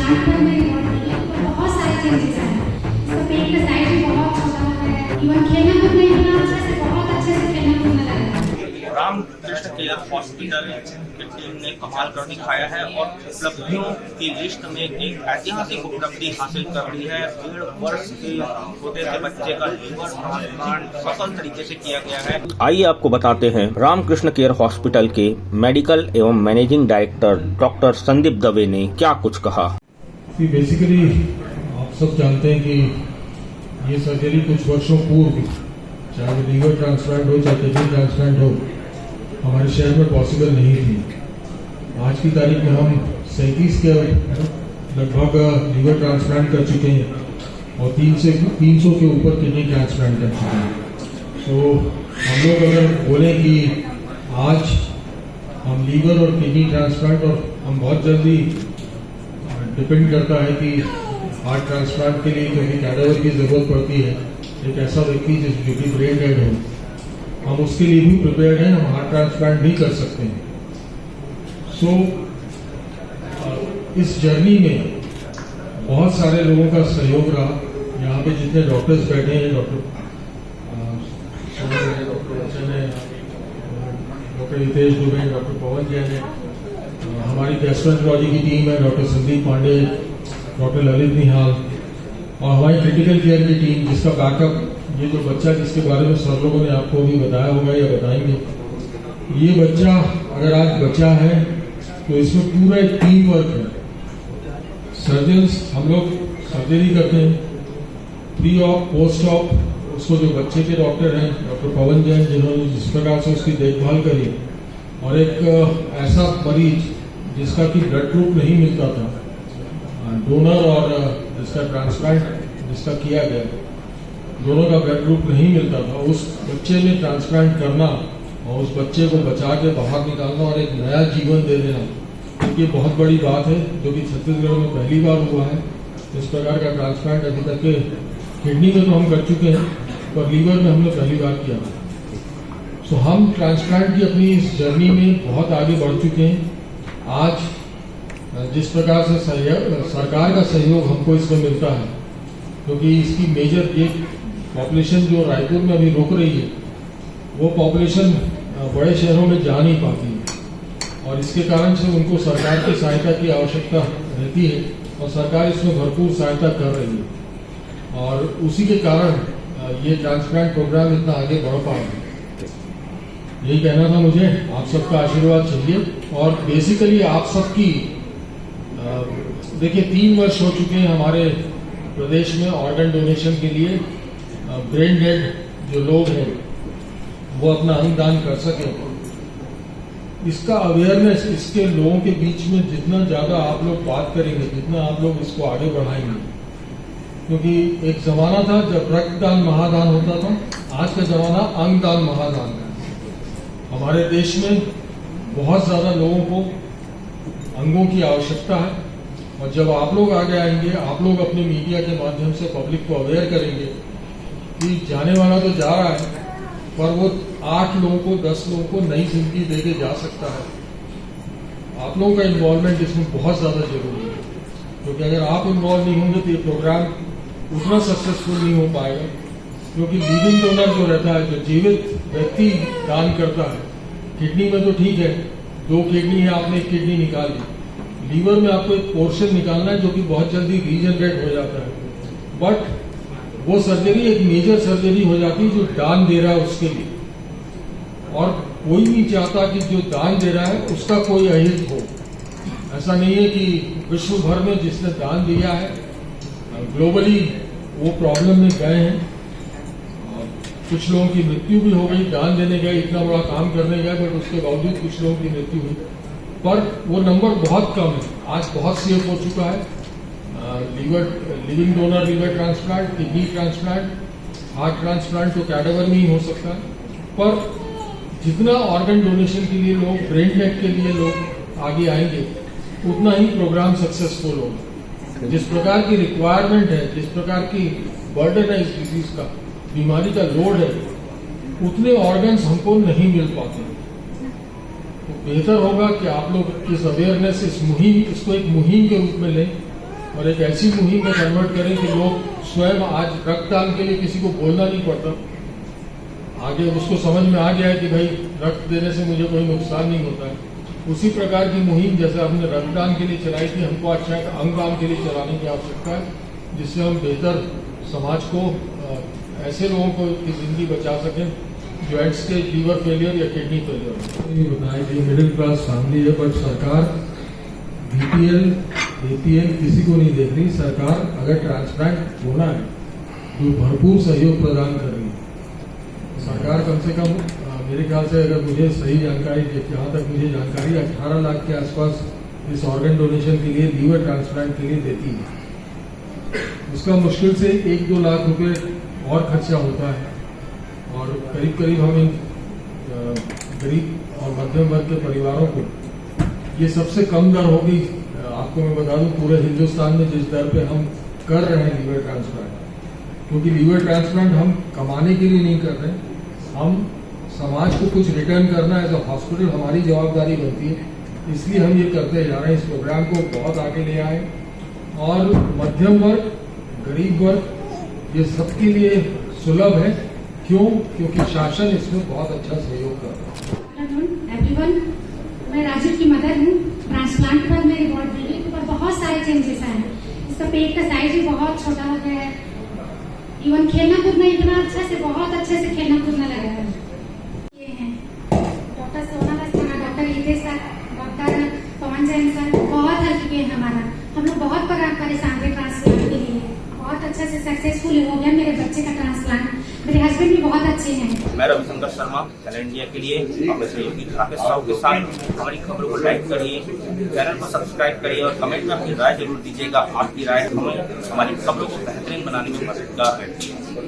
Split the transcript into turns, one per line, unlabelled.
चांद पर में रिकॉर्ड की है, तो बहुत सारे चेंजेस हैं। इसका पेट का साइज भी बहुत छोटा है, इवन खेलना कूदना इतना अच्छा से, बहुत अच्छे से खेलना कूदना लगा है।
रामकृष्ण केयर हॉस्पिटल की टीम ने कमाल कर दिखाया है और उपलब्धियों की लिस्ट में एक ऐतिहासिक उपलब्धि हासिल कर ली है। 1.5 वर्ष के छोटे से बच्चे का लीवर ट्रांसप्लांट सफल तरीके से किया गया है। आइए आपको बताते हैं रामकृष्ण केयर हॉस्पिटल के मेडिकल एवं managing director doctor Sandeep Dave ने क्या कुछ कहा।
बेसिकली आप सब जानते हैं कि ये सर्जरी कुछ वर्षों पूर्व, चाहे लीवर ट्रांसप्लांट हो चाहे किडनी ट्रांसप्लांट हो, हमारे शहर में पॉसिबल नहीं थी। आज की तारीख में हम 37 के लगभग लीवर ट्रांसप्लांट कर चुके हैं और 300 के ऊपर किडनी ट्रांसप्लांट कर चुके हैं। तो हम लोग अगर बोलें कि आज हम लीवर और किडनी ट्रांसप्लांट, और हम बहुत जल्दी डिपेंड करता है कि हार्ट ट्रांसप्लांट के लिए क्योंकि कैडेवर की जरूरत पड़ती है, एक ऐसा व्यक्ति जो कि ब्रेन डेड हो, हम उसके लिए भी प्रिपेयर्ड हैं, हम हार्ट ट्रांसप्लांट भी कर सकते हैं। सो इस जर्नी में बहुत सारे लोगों का सहयोग रहा। यहाँ पे जितने डॉक्टर्स बैठे हैं, डॉक्टर वचन है, डॉक्टर हितेश दुबे, डॉक्टर पवन जैन है, हमारी गैस्ट्रोएंटरोलॉजी की टीम है, डॉक्टर संदीप पांडे, डॉक्टर ललित निहाल, और हमारी क्रिटिकल केयर की टीम जिसका बैकअप, ये जो बच्चा जिसके बारे में सब लोगों ने आपको भी बताया होगा या बताएंगे, ये बच्चा अगर आज बचा है तो इसमें पूरा एक टीम वर्क है। सर्जन्स हम लोग सर्जरी करते हैं, प्री ऑप पोस्ट ऑप उसको जो बच्चे के डॉक्टर हैं डॉक्टर पवन जैन, जिन्होंने जिस प्रकार से उसकी देखभाल करी, और एक ऐसा मरीज जिसका कि ब्लड ग्रुप नहीं मिलता था, डोनर और जिसका ट्रांसप्लांट जिसका किया गया, दोनों का ब्लड ग्रुप नहीं मिलता था, उस बच्चे में ट्रांसप्लांट करना और उस बच्चे को बचा के बाहर निकालना और एक नया जीवन दे देना, ये बहुत बड़ी बात है जो कि छत्तीसगढ़ में पहली बार हुआ है। इस प्रकार का ट्रांसप्लांट अभी तक के किडनी में तो हम कर चुके हैं, पर लीवर में हमने पहली बार किया। सो हम ट्रांसप्लांट की अपनी इस जर्नी में बहुत आगे बढ़ चुके हैं। आज जिस प्रकार से सरकार का सहयोग हमको इसमें मिलता है, क्योंकि इसकी मेजर एक पॉपुलेशन जो रायपुर में अभी रुक रही है, वो पॉपुलेशन बड़े शहरों में जा नहीं पाती है, और इसके कारण से उनको सरकार की सहायता की आवश्यकता रहती है, और सरकार इसमें भरपूर सहायता कर रही है, और उसी के कारण ये ट्रांसप्लांट प्रोग्राम इतना आगे बढ़ पा रहा है। यही कहना था मुझे, आप सबका आशीर्वाद चाहिए, और बेसिकली आप सबकी देखिए 3 वर्ष हो चुके हैं हमारे प्रदेश में ऑर्गन डोनेशन के लिए। ब्रेन डेड जो लोग हैं वो अपना अंग दान कर सकें, इसका अवेयरनेस इसके लोगों के बीच में जितना ज़्यादा आप लोग बात करेंगे, जितना आप लोग इसको आगे बढ़ाएंगे, क्योंकि एक ज़माना था जब रक्तदान महादान होता था, आज का ज़माना अंगदान महादान है। हमारे देश में बहुत ज़्यादा लोगों को अंगों की आवश्यकता है, और जब आप लोग आगे आएंगे, आप लोग अपने मीडिया के माध्यम से पब्लिक को अवेयर करेंगे कि जाने वाला तो जा रहा है, पर वो 8 लोगों को 10 लोगों को नई जिंदगी दे के जा सकता है। आप लोगों का इन्वॉल्वमेंट इसमें बहुत ज़्यादा जरूरी है, क्योंकि अगर आप इन्वॉल्व नहीं होंगे तो ये प्रोग्राम उतना सक्सेसफुल नहीं हो पाएगा। क्योंकि लिविंग डोनर जो रहता है, जो जीवित व्यक्ति दान करता है, किडनी में तो ठीक है 2 किडनी है, आपने 1 किडनी निकाल ली, लीवर में आपको एक पोर्शन निकालना है जो कि बहुत जल्दी रीजनरेट हो जाता है, बट वो सर्जरी एक मेजर सर्जरी हो जाती है जो दान दे रहा है उसके लिए, और कोई नहीं चाहता कि जो दान दे रहा है उसका कोई अहित हो। ऐसा नहीं है कि विश्व भर में जिसने दान दिया है ग्लोबली वो प्रॉब्लम में गए हैं, और कुछ लोगों की मृत्यु भी हो गई, दान देने गए, इतना बड़ा काम करने गए, बट उसके बावजूद कुछ लोगों की मृत्यु हुई, पर वो नंबर बहुत कम है। आज बहुत सेफ हो चुका है। Living donor liver transplant, kidney transplant, heart transplant तो कैडेवर में ही हो सकता है, पर जितना ऑर्गन डोनेशन के लिए लोग, ब्रेन डेड के लिए लोग आगे आएंगे, उतना ही प्रोग्राम सक्सेसफुल होगा। जिस प्रकार की रिक्वायरमेंट है, जिस प्रकार की बर्डन है इस डिजीज का, बीमारी का लोड है, उतने ऑर्गन्स हमको नहीं मिल पाते। तो बेहतर होगा कि आप लोग इस अवेयरनेस, इसको एक मुहिम के रूप में लें, और एक ऐसी मुहिम में कन्वर्ट करें कि लोग स्वयं आज रक्तदान के लिए किसी को बोलना नहीं पड़ता, आगे उसको समझ में आ गया है कि भाई रक्त देने से मुझे कोई नुकसान नहीं होता है। उसी प्रकार की मुहिम जैसे हमने रक्तदान के लिए चलाई थी, हमको अच्छा है अंगदान के लिए चलाने की आवश्यकता है, जिससे हम बेहतर समाज को ऐसे लोगों को की जिंदगी बचा सकें जो एंड स्टेज लीवर फेलियर या किडनी फेलियर। ये बताया कि मिडिल क्लास फैमिली है, बट सरकार बीपीएल एपीएल किसी को नहीं देख रही। सरकार अगर ट्रांसप्लांट होना है तो भरपूर सहयोग प्रदान कर रही है। सरकार कम से कम मेरे ख्याल से, अगर मुझे सही जानकारी, जहाँ तक मुझे जानकारी, 18 लाख के आसपास इस ऑर्गन डोनेशन के लिए, लीवर ट्रांसप्लांट के लिए देती है। उसका मुश्किल से 1-2 लाख रुपए और खर्चा होता है, और करीब करीब हम इन गरीब और मध्यम वर्ग के परिवारों को ये सबसे कम दर होगी। आपको मैं बता दूं, पूरे हिंदुस्तान में जिस दर पे हम कर रहे हैं लीवर ट्रांसप्लांट, क्योंकि लीवर ट्रांसप्लांट हम कमाने के लिए नहीं कर रहे, हम समाज को कुछ रिटर्न करना एज अ हॉस्पिटल हमारी जवाबदारी बनती है, इसलिए हम ये करते जा रहे हैं। इस प्रोग्राम को बहुत आगे ले आए, और मध्यम वर्ग, गरीब वर्ग, ये सबके लिए सुलभ है। क्यों? क्योंकि शासन इसमें बहुत अच्छा सहयोग कर रहा है।
एवरीवन, मैं राजीव की मदर हूँ। ट्रांसप्लांट के बाद मेरी बॉडी पर बहुत सारे चेंजेस आए हैं। इसका पेट का साइज भी बहुत छोटा हो गया है, इवन खेलना कूदना इतना अच्छा से, बहुत अच्छे से खेलना कूदना लगा है। ये हैं doctor Sonal Asthana, doctor Hitesh sir, doctor Pawan Jain sir, बहुत हेल्प किए हमारा। हम लोग बहुत परेशान थे ट्रांसप्लांट के लिए, बहुत अच्छे से सक्सेसफुल हो गया मेरे बच्चे का ट्रांसप्लांट। मेरे हस्बैंड भी बहुत अच्छे हैं।
मैं रविशंकर शर्मा, चैनल इंडिया के लिए अपने सहयोगी राकेश साहू के साथ हमारी खबरों को लाइक करिए, चैनल को सब्सक्राइब करिए और कमेंट में अपनी राय जरूर दीजिएगा। आपकी राय हमें हमारी खबरों को बेहतरीन बनाने में मददगार है।